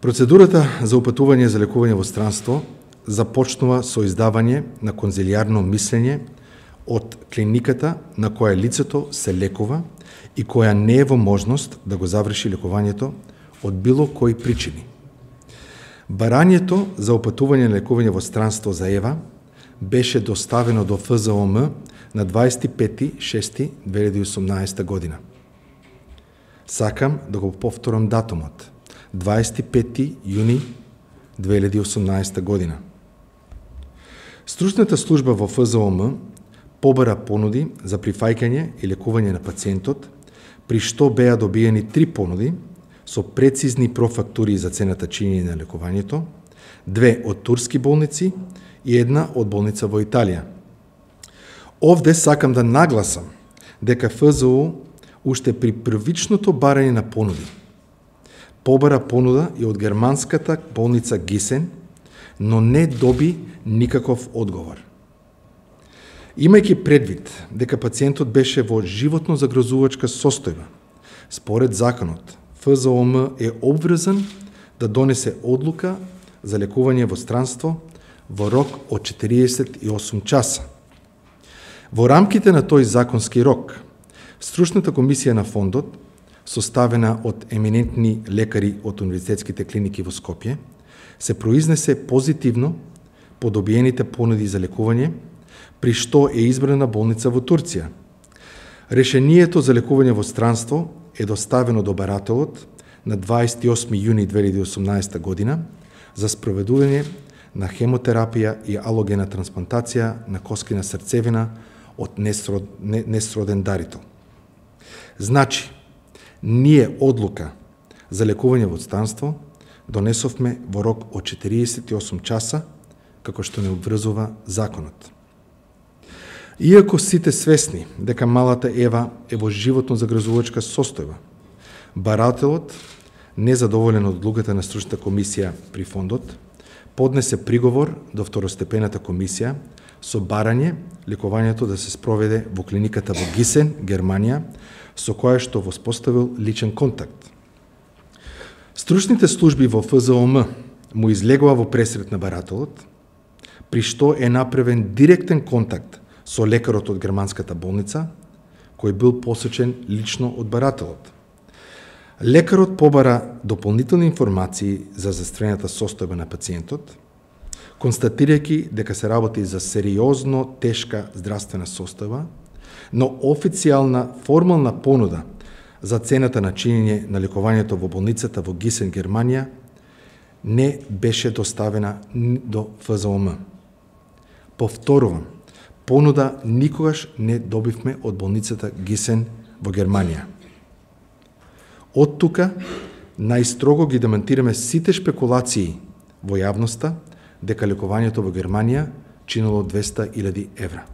Процедурата за упатување за лекување во странство започнува со издавање на конзилијарно мислење од клиниката на која лицето се лекува и која не е во можност да го заврши лекувањето од било кои причини. Барањето за упатување на лекување во странство за ЕВА беше доставено до ФЗОМ на 25.6.2018 година. Сакам да го повторам датумот. 25 јуни 2018 година. Стручната служба во ФЗОМ побара понуди за прифаќање и лекување на пациентот, при што беа добиени 3 понуди со прецизни профактури за цената чинење на лекувањето, 2 од турски болници и 1 од болница во Италија. Овде сакам да нагласам дека ФЗО уште при првичното барање на понуди побара понуда и од германската болница Гисен, но не доби никаков одговор. Имајќи предвид дека пациентот беше во животно загрозувачка состојба, според законот, ФЗОМ е обврзан да донесе одлука за лекување во странство во рок од 48 часа. Во рамките на тој законски рок, Стручната комисија на фондот, составена од еминентни лекари од универзитетските клиники во Скопје, се произнесе позитивно по добиените понуди за лекување, при што е избрана болница во Турција. Решението за лекување во странство е доставено до барателот на 28 јуни 2018 година за спроведување на хемотерапија и алогена трансплантација на коскина срцевина од несроден дарител. Значи, ние одлука за лекување во странство донесовме во рок од 48 часа, како што не обврзува законот. Иако сите свесни дека малата Ева е во животно загрозувачка состојба, барателот, незадоволен од одлуката на Стручната комисија при фондот, поднесе приговор до второстепената комисија со барање лекувањето да се спроведе во клиниката во Гисен, Германија, со која што воспоставил личен контакт. Стручните служби во ФЗОМ му излегува во пресрет на барателот, при што е направен директен контакт со лекарот од германската болница, кој бил посечен лично од барателот. Лекарот побара дополнителни информации за застрената состојба на пациентот, констатирајќи дека се работи за сериозно тешка здравствена состојба, но официјална формална понуда за цената на чинење на лекувањето во болницата во Гисен, Германија, не беше доставена до ФЗОМ. Повторувам, понуда никогаш не добивме од болницата Гисен во Германија. Од тука, најстрого ги демантираме сите шпекулации во јавноста дека лекувањето во Германија чинело 200.000 евра.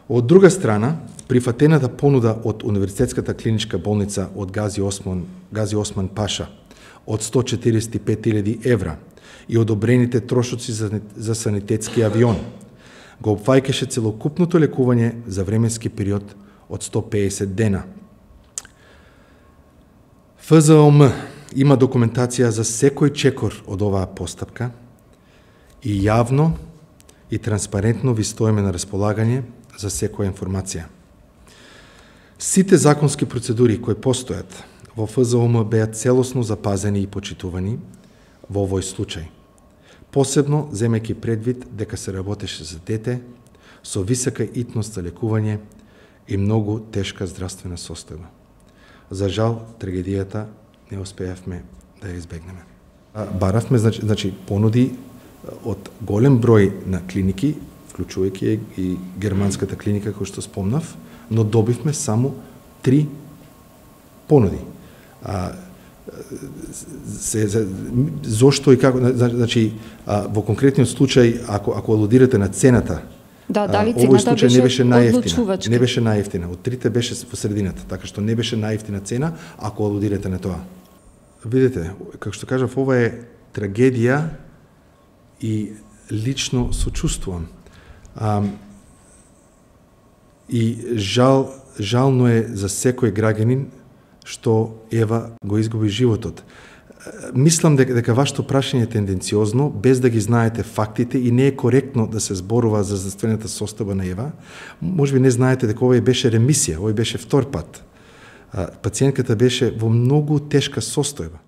Од друга страна, прифатената понуда од Универзитетската клиничка болница од Гази Осман Паша од 145.000 евра и одобрените трошоци за санитетски авион го опфаќаше целокупното лекување за временски период од 150 дена. ФЗОМ има документација за секој чекор од оваа постапка и јавно и транспарентно ви стоиме на располагање за секоја информација. Сите законски процедури кои постојат во ФЗОМ беа целосно запазени и почитувани во овој случај. Посебно земејќи предвид дека се работеше за дете со висока итност за лекување и многу тешка здравствена состојба. За жал, трагедијата не успеавме да ја избегнеме. Баравме понуди од голем број на клиники, вклучувајќи и германската клиника која што спомнав, но добивме само 3 понуди. Зошто и како, во конкретниот случај, ако алудирате на цената, овој случај не беше најевтина. Не беше најевтина. Од трите беше во средината, така што не беше најевтина цена, ако алудирате на тоа. Видите, како што кажав, ова е трагедија и лично сочувствувам. И жално е за секој граѓанин што Ева го изгуби животот. Мислам дека вашето прашање е тенденциозно, без да ги знаете фактите и не е коректно да се зборува за здравствената состојба на Ева. Можеби не знаете дека ова беше ремисија, овој беше втор пат. Пациентката беше во многу тешка состојба.